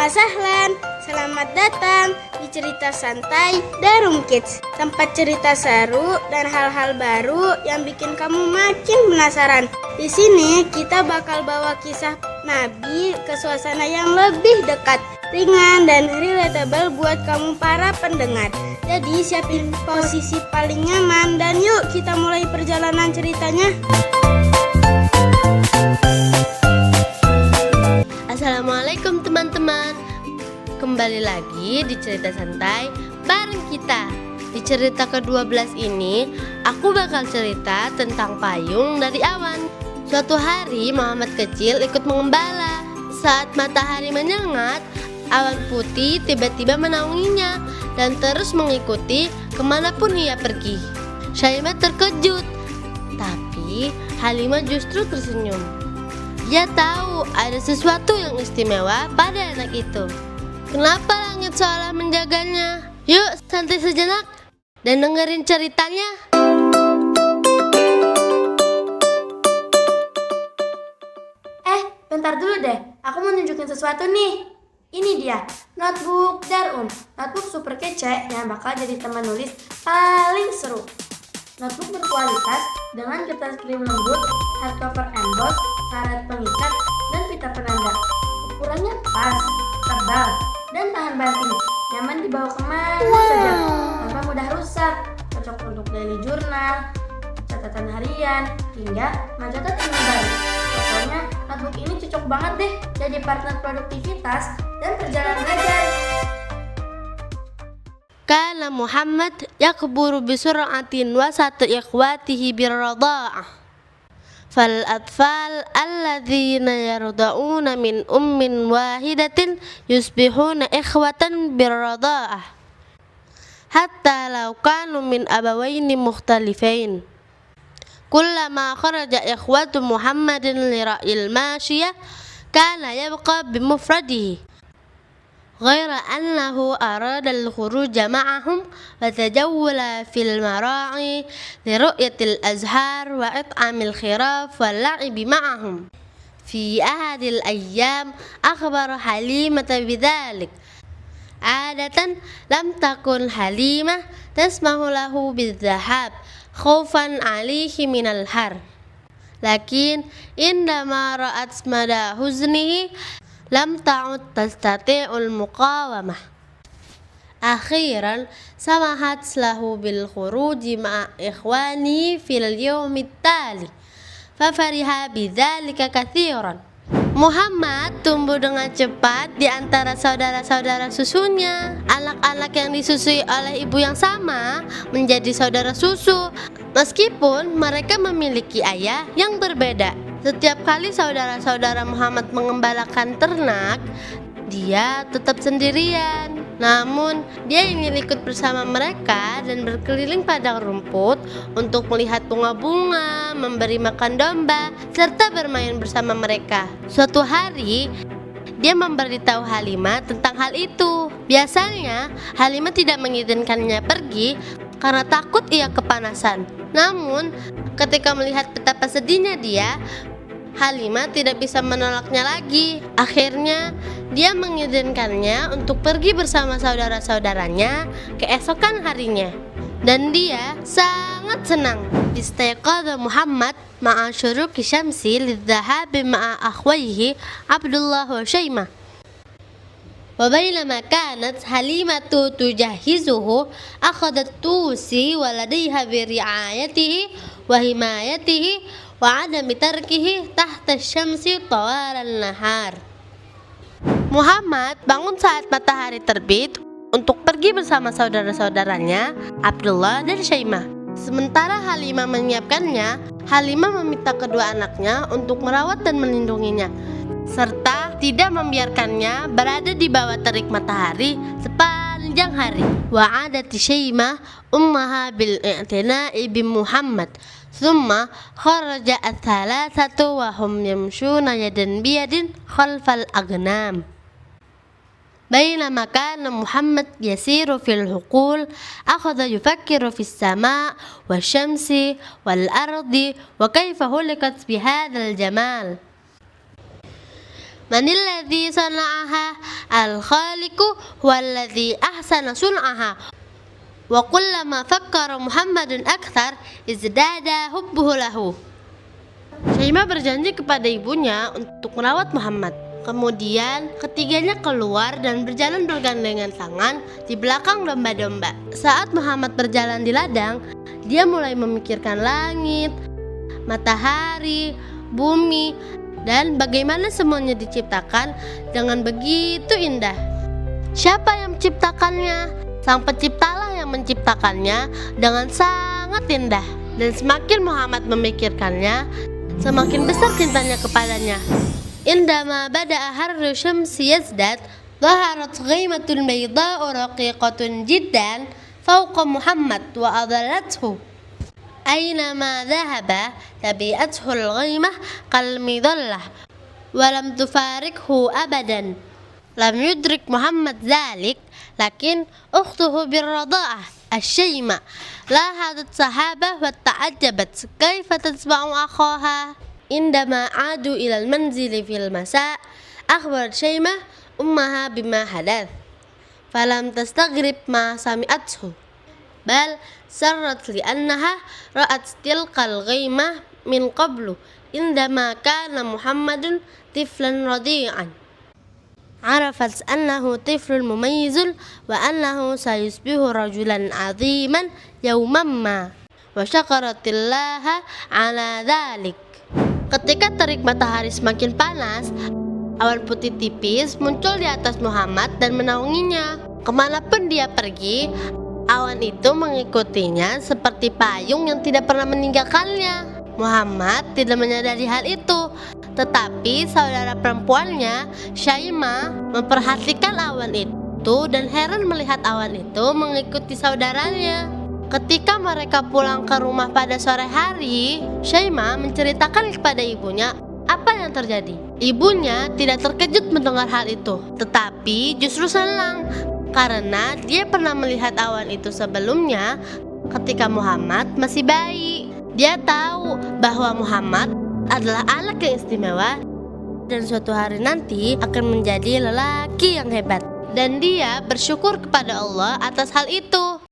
Ahlan, selamat datang di cerita santai Darum Kids. Tempat cerita seru dan hal-hal baru yang bikin kamu makin penasaran. Di sini kita bakal bawa kisah Nabi ke suasana yang lebih dekat, ringan dan relatable buat kamu para pendengar. Jadi siapin posisi paling nyaman dan yuk kita mulai perjalanan ceritanya. Assalamualaikum teman-teman. Kembali lagi di cerita santai bareng kita. Di cerita ke-12 ini aku bakal cerita tentang payung dari awan. Suatu hari Muhammad kecil ikut mengembala. Saat matahari menyengat, awan putih tiba-tiba menaunginya dan terus mengikuti kemanapun ia pergi. Syaimah terkejut, tapi Halimah justru tersenyum. Dia tahu ada sesuatu yang istimewa pada anak itu. Kenapa langit seolah menjaganya? Yuk santai sejenak dan dengerin ceritanya. Bentar dulu deh, aku mau nunjukin sesuatu nih. Ini dia, notebook Darum. Notebook super kece yang bakal jadi teman nulis paling seru. Notebook berkualitas dengan kertas krim lembut, hardcover emboss, karet pengikat, dan pita penanda. Ukurannya pas, tebal, dan tahan banting. Nyaman dibawa kemana saja, tanpa mudah rusak. Cocok untuk daily journal, catatan harian, hingga mencatat ilmu baru. Pokoknya notebook ini cocok banget deh jadi partner produktivitas dan perjalanan belajar. Kana Muhammad yakburu bisur'atin wasat ikhwatihi birrada'ah. Fal atfal alladzina yarda'una min ummin wahidatin yusbihuna ikhwatan birrada'ah. Hatta law kanu min abawaini mukhtalifain. Kullama kharaja ikhwatu Muhammadin li ra'il mashiyah kana yabqa bimufradihi. غير أنه أراد الخروج معهم وتجول في المراعي لرؤية الأزهار وإطعام الخراف واللعب معهم. في أحد الأيام أخبر حليمة بذلك. عادة لم تكن حليمة تسمح له بالذهاب خوفا عليه من الحر، لكن عندما رأت مدى حزنه لم تعد تستطيع المقاومة. أخيرا سمحت له بالخروج مع إخوانه في اليوم التالي ففرح بذلك كثيرا. Muhammad tumbuh dengan cepat di antara saudara-saudara susunya. Anak-anak yang disusui oleh ibu yang sama menjadi saudara susu, meskipun mereka memiliki ayah yang berbeda. Setiap kali saudara-saudara Muhammad mengembalakan ternak, dia tetap sendirian. Namun, dia ingin ikut bersama mereka dan berkeliling padang rumput untuk melihat bunga-bunga, memberi makan domba, serta bermain bersama mereka. Suatu hari, dia memberitahu Halimah tentang hal itu. Biasanya, Halimah tidak mengizinkannya pergi karena takut ia kepanasan. Namun, ketika melihat betapa sedihnya dia, Halimah tidak bisa menolaknya lagi. Akhirnya, dia mengizinkannya untuk pergi bersama saudara-saudaranya keesokan harinya. Dan dia sangat senang. Istayqadha Muhammad ma'a syuruqi syamsi lidhahabi ma'a akhwayhi Abdullah wa Syaimah. وبينما كانت حليمة تجهزه أخذت توصي ولديها برعايته وحمايته وعدم تركه تحت الشمس طوال النهار. Muhammad bangun saat matahari terbit untuk pergi bersama saudara-saudaranya Abdullah dan Syaimah. Sementara Halimah menyiapkannya, Halimah meminta kedua anaknya untuk merawat dan melindunginya, serta tidak membiarkannya berada di bawah terik matahari sepanjang hari. Wa'adati Syaimah ummaha bil-i'tina'i bi Muhammad. ثم خرج الثلاثة وهم يمشون يدا بيد خلف الأغنام. بينما كان محمد يسير في الحقول أخذ يفكر في السماء والشمس والأرض وكيف خلقت بهذا الجمال. Manilladzi sana'aha? Al-khaliqu huwallazi ahsana sun'aha. Wa kullama fakkara Muhammadun akthar izdada hubbuhu lahu. Syaimah berjanji kepada ibunya untuk merawat Muhammad. Kemudian ketiganya keluar dan berjalan bergandengan tangan di belakang domba-domba. Saat Muhammad berjalan di ladang, dia mulai memikirkan langit, matahari, bumi, dan bagaimana semuanya diciptakan dengan begitu indah. Siapa yang menciptakannya? Sang Penciptalah yang menciptakannya dengan sangat indah. Dan semakin Muhammad memikirkannya, semakin besar cintanya kepadanya. Indama bada'a harru syamsi yazdad, dhaharat ghaimatul bayda'u raqiqatun jiddan fawqa Muhammad wa adallathu. Aynama dhahaba tabi'athu al-ghaimah kalmidallah wa lam tufarikhu abadan. Lam yudrik Muhammad dhalik, lakin ukhtuhu birrada'ah الشيمة لاحظت صحابة وتعجبت كيف تتبع أخاها. عندما عادوا إلى المنزل في المساء أخبرت شيمة أمها بما حدث، فلم تستغرب ما سمعته، بل سرت لأنها رأت تلك الغيمة من قبل عندما كان محمد طفلا رضيعا. عرفت أنه طفل مميز وأنه سيصبح رجلا عظيما يوما ما وشكرت الله على ذلك. Ketika terik matahari semakin panas, awan putih tipis muncul di atas Muhammad dan menaunginya. Kemanapun dia pergi, awan itu mengikutinya seperti payung yang tidak pernah meninggalkannya. Muhammad tidak menyadari hal itu, tetapi saudara perempuannya, Syaimah, memperhatikan awan itu dan heran melihat awan itu mengikuti saudaranya. Ketika mereka pulang ke rumah pada sore hari, Syaimah menceritakan kepada ibunya apa yang terjadi. Ibunya tidak terkejut mendengar hal itu, tetapi justru senang karena dia pernah melihat awan itu sebelumnya ketika Muhammad masih bayi. Dia tahu bahwa Muhammad adalah anak yang istimewa dan suatu hari nanti akan menjadi lelaki yang hebat. Dan dia bersyukur kepada Allah atas hal itu.